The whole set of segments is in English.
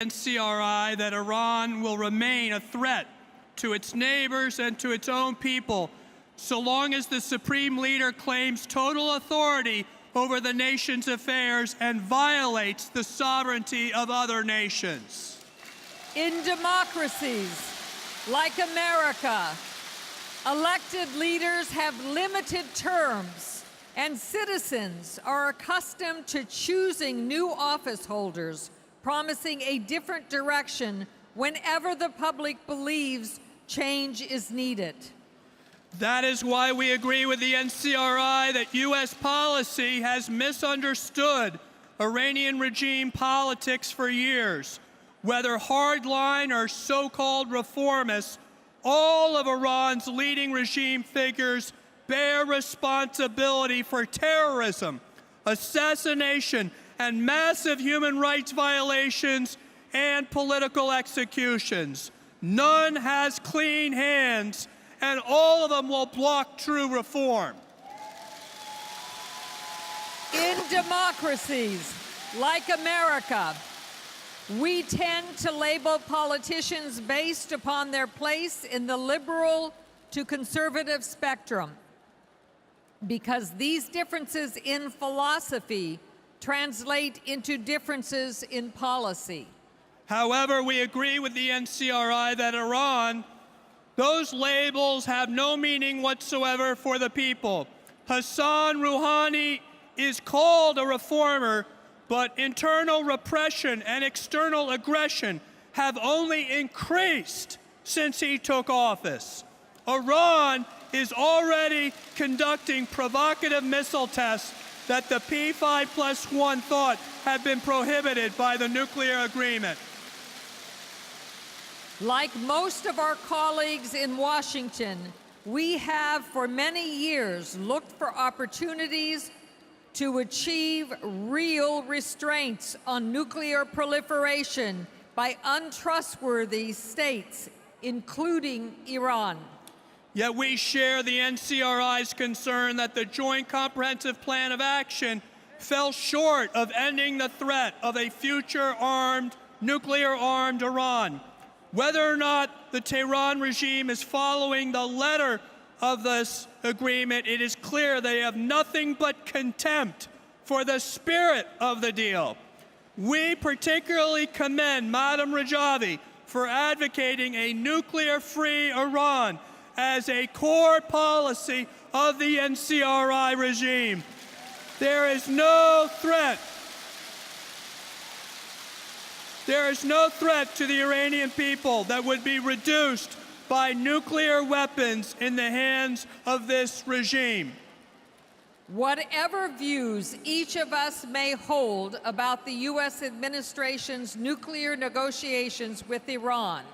NCRI that Iran will remain a threat to its neighbors and to its own people so long as the Supreme Leader claims total authority over the nation's affairs and violates the sovereignty of other nations. In democracies like America, elected leaders have limited terms, and citizens are accustomed to choosing new office holders, promising a different direction whenever the public believes change is needed. That is why we agree with the NCRI that U.S. policy has misunderstood Iranian regime politics for years. Whether hardline or so-called reformists, all of Iran's leading regime figures bear responsibility for terrorism, assassination, and massive human rights violations and political executions. None has clean hands, and all of them will block true reform. In democracies like America, we tend to label politicians based upon their place in the liberal to conservative spectrum, because these differences in philosophy translate into differences in policy. However, we agree with the NCRI that Iran, those labels have no meaning whatsoever for the people. Hassan Rouhani is called a reformer, but internal repression and external aggression have only increased since he took office. Iran is already conducting provocative missile tests that the P5+1 thought had been prohibited by the nuclear agreement. Like most of our colleagues in Washington, we have for many years looked for opportunities to achieve real restraints on nuclear proliferation by untrustworthy states, including Iran. Yet we share the NCRI's concern that the Joint Comprehensive Plan of Action fell short of ending the threat of a future nuclear-armed Iran. Whether or not the Tehran regime is following the letter of this agreement, it is clear they have nothing but contempt for the spirit of the deal. We particularly commend Madam Rajavi for advocating a nuclear-free Iran as a core policy of the NCRI regime. There is no threat to the Iranian people that would be reduced by nuclear weapons in the hands of this regime. Whatever views each of us may hold about the U.S. administration's nuclear negotiations with Iran,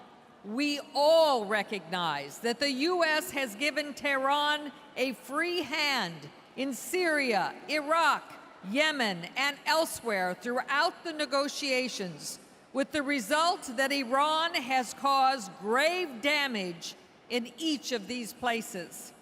we all recognize that the U.S. has given Tehran a free hand in Syria, Iraq, Yemen, and elsewhere throughout the negotiations, with the result that Iran has caused grave damage in each of these places.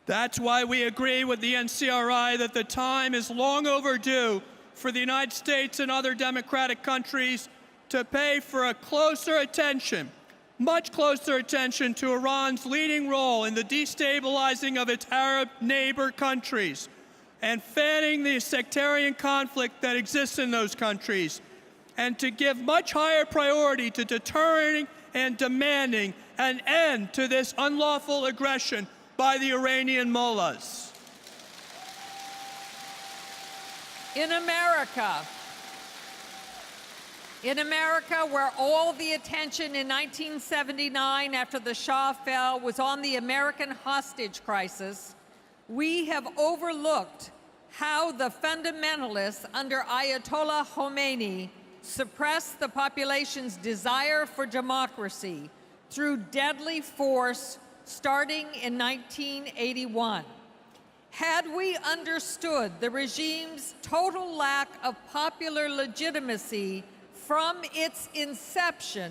That's why we agree with the NCRI that the time is long overdue for the United States and other democratic countries to pay for a closer attention, much closer attention to Iran's leading role in the destabilizing of its Arab neighbor countries and fanning the sectarian conflict that exists in those countries, and to give much higher priority to deterring and demanding an end to this unlawful aggression by the Iranian mullahs. In America, where all the attention in 1979 after the Shah fell was on the American hostage crisis, we have overlooked how the fundamentalists under Ayatollah Khomeini suppressed the population's desire for democracy through deadly force starting in 1981. Had we understood the regime's total lack of popular legitimacy from its inception,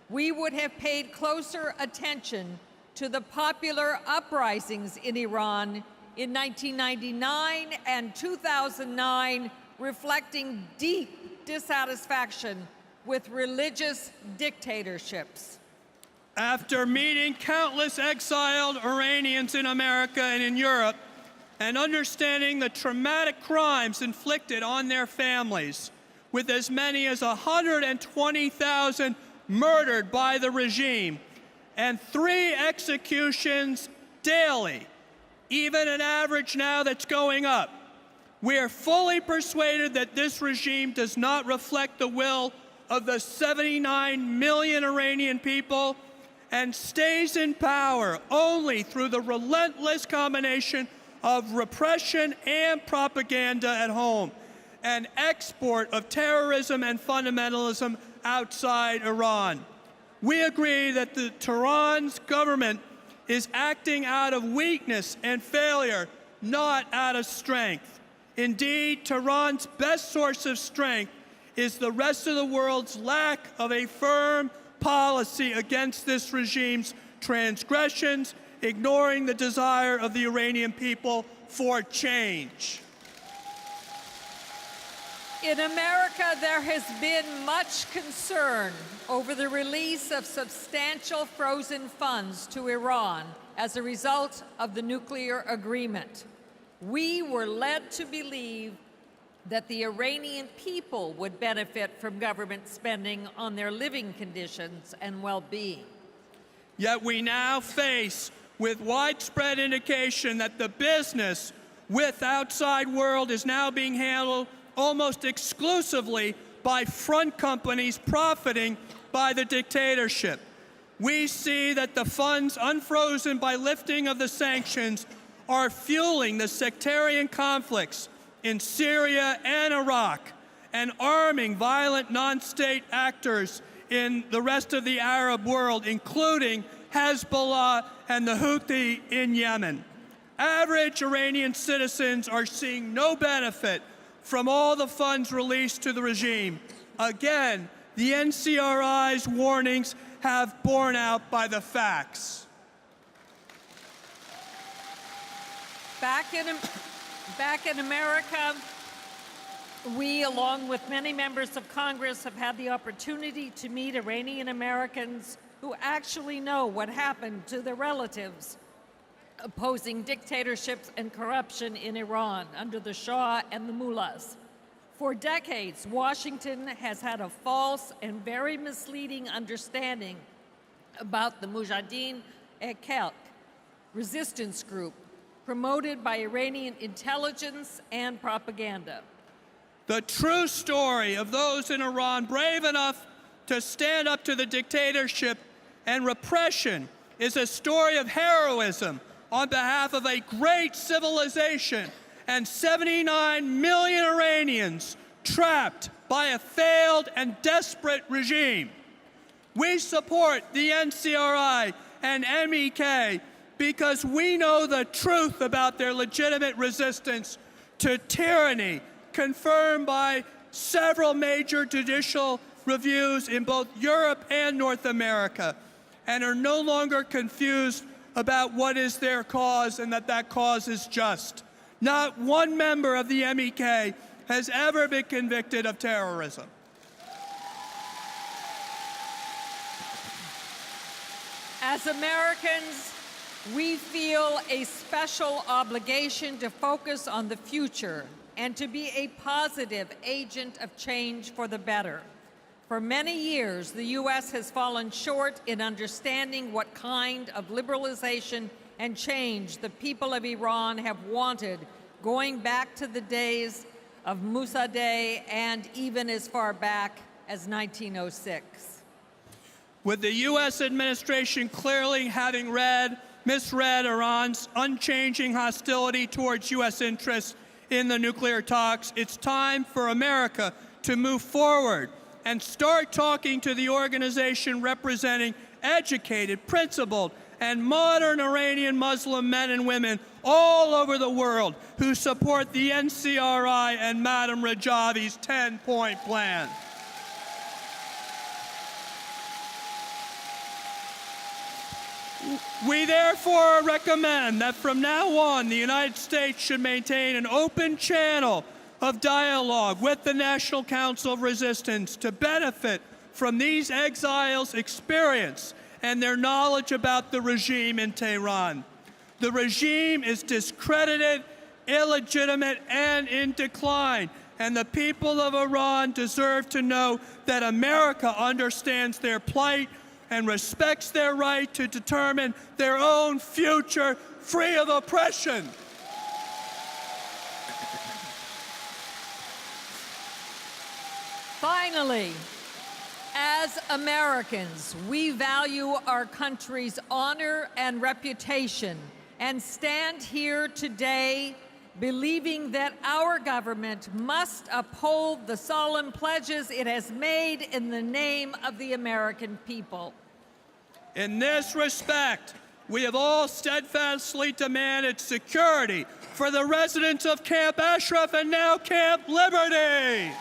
we would have paid closer attention to the popular uprisings in Iran in 1999 and 2009, reflecting deep dissatisfaction with religious dictatorships. After meeting countless exiled Iranians in America and in Europe, and understanding the traumatic crimes inflicted on their families, with as many as 120,000 murdered by the regime, and 3 executions daily, even an average now that's going up, we are fully persuaded that this regime does not reflect the will of the 79 million Iranian people and stays in power only through the relentless combination of repression and propaganda at home and export of terrorism and fundamentalism outside Iran. We agree that the Tehran's government is acting out of weakness and failure, not out of strength. Indeed, Tehran's best source of strength is the rest of the world's lack of a firm policy against this regime's transgressions, ignoring the desire of the Iranian people for change. In America, there has been much concern over the release of substantial frozen funds to Iran as a result of the nuclear agreement. We were led to believe that the Iranian people would benefit from government spending on their living conditions and well-being. Yet we now face with widespread indication that the business with outside world is now being handled almost exclusively by front companies profiting by the dictatorship. We see that the funds unfrozen by lifting of the sanctions are fueling the sectarian conflicts in Syria and Iraq and arming violent non-state actors in the rest of the Arab world, including Hezbollah and the Houthi in Yemen. Average Iranian citizens are seeing no benefit from all the funds released to the regime. Again, the NCRI's warnings have borne out by the facts. Back in America, we, along with many members of Congress, have had the opportunity to meet Iranian Americans who actually know what happened to their relatives opposing dictatorships and corruption in Iran under the Shah and the mullahs. For decades, Washington has had a false and very misleading understanding about the Mujahideen-e-Khalq resistance group promoted by Iranian intelligence and propaganda. The true story of those in Iran brave enough to stand up to the dictatorship and repression is a story of heroism on behalf of a great civilization and 79 million Iranians trapped by a failed and desperate regime. We support the NCRI and MEK because we know the truth about their legitimate resistance to tyranny, confirmed by several major judicial reviews in both Europe and North America, and are no longer confused about what is their cause and that that cause is just. Not one member of the MEK has ever been convicted of terrorism. As Americans, we feel a special obligation to focus on the future and to be a positive agent of change for the better. For many years, the U.S. has fallen short in understanding what kind of liberalization and change the people of Iran have wanted, going back to the days of Mossadegh and even as far back as 1906. With the U.S. administration clearly having misread Iran's unchanging hostility towards U.S. interests in the nuclear talks, it's time for America to move forward and start talking to the organization representing educated, principled, and modern Iranian Muslim men and women all over the world who support the NCRI and Madam Rajavi's 10-point plan. We therefore recommend that from now on, the United States should maintain an open channel of dialogue with the National Council of Resistance to benefit from these exiles' experience and their knowledge about the regime in Tehran. The regime is discredited, illegitimate, and in decline, and the people of Iran deserve to know that America understands their plight and respects their right to determine their own future free of oppression. Finally, as Americans, we value our country's honor and reputation and stand here today believing that our government must uphold the solemn pledges it has made in the name of the American people. In this respect, we have all steadfastly demanded security for the residents of Camp Ashraf and now Camp Liberty.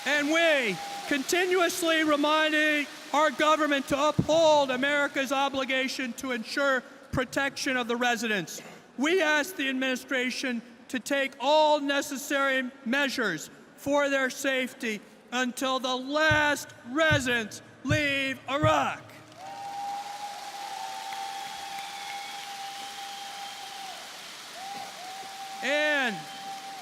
And we continuously reminding our government to uphold America's obligation to ensure protection of the residents. We ask the administration to take all necessary measures for their safety until the last residents leave Iraq. And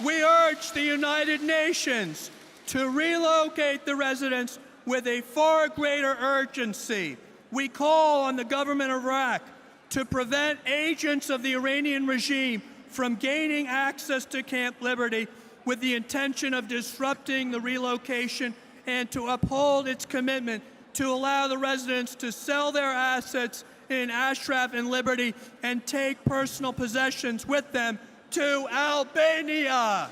we urge the United Nations to relocate the residents with a far greater urgency. We call on the government of Iraq to prevent agents of the Iranian regime from gaining access to Camp Liberty with the intention of disrupting the relocation, and to uphold its commitment to allow the residents to sell their assets in Ashraf and Liberty and take personal possessions with them to Albania.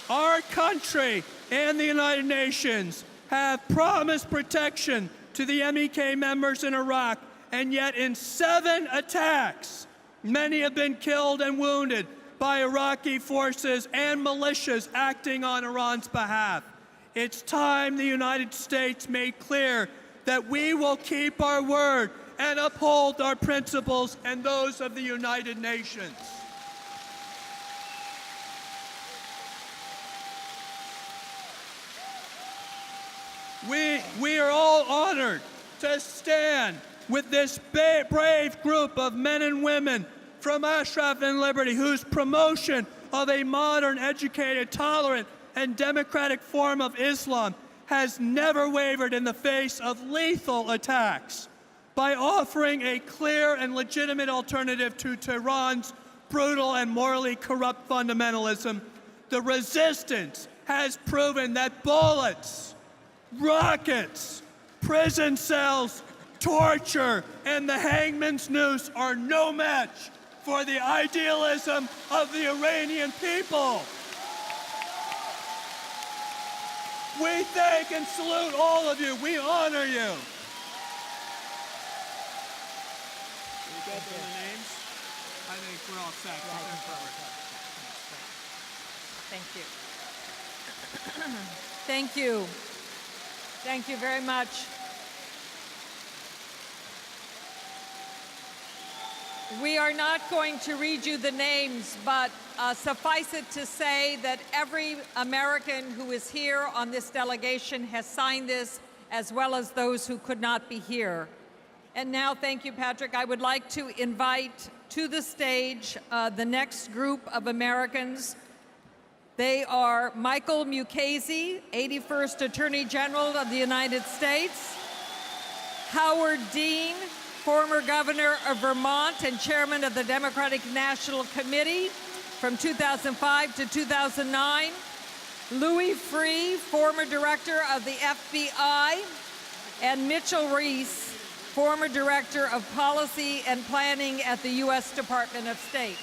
Our country and the United Nations have promised protection to the MEK members in Iraq, and yet in 7 attacks, many have been killed and wounded by Iraqi forces and militias acting on Iran's behalf. It's time the United States made clear that we will keep our word and uphold our principles and those of the United Nations. We are all honored to stand with this brave group of men and women from Ashraf and Liberty, whose promotion of a modern, educated, tolerant, and democratic form of Islam has never wavered in the face of lethal attacks. By offering a clear and legitimate alternative to Tehran's brutal and morally corrupt fundamentalism, the resistance has proven that bullets, rockets, prison cells, torture, and the hangman's noose are no match for the idealism of the Iranian people. We thank and salute all of you. We honor you. We got the names? I think we're all set. Thank you. Thank you. Thank you very much. We are not going to read you the names, but suffice it to say that every American who is here on this delegation has signed this, as well as those who could not be here. And now, thank you, Patrick. I would like to invite to the stage the next group of Americans. They are Michael Mukasey, 81st Attorney General of the United States, Howard Dean, former governor of Vermont and chairman of the Democratic National Committee from 2005 to 2009, Louis Freeh, former director of the FBI, and Mitchell Reese, former director of policy and planning at the U.S. Department of State.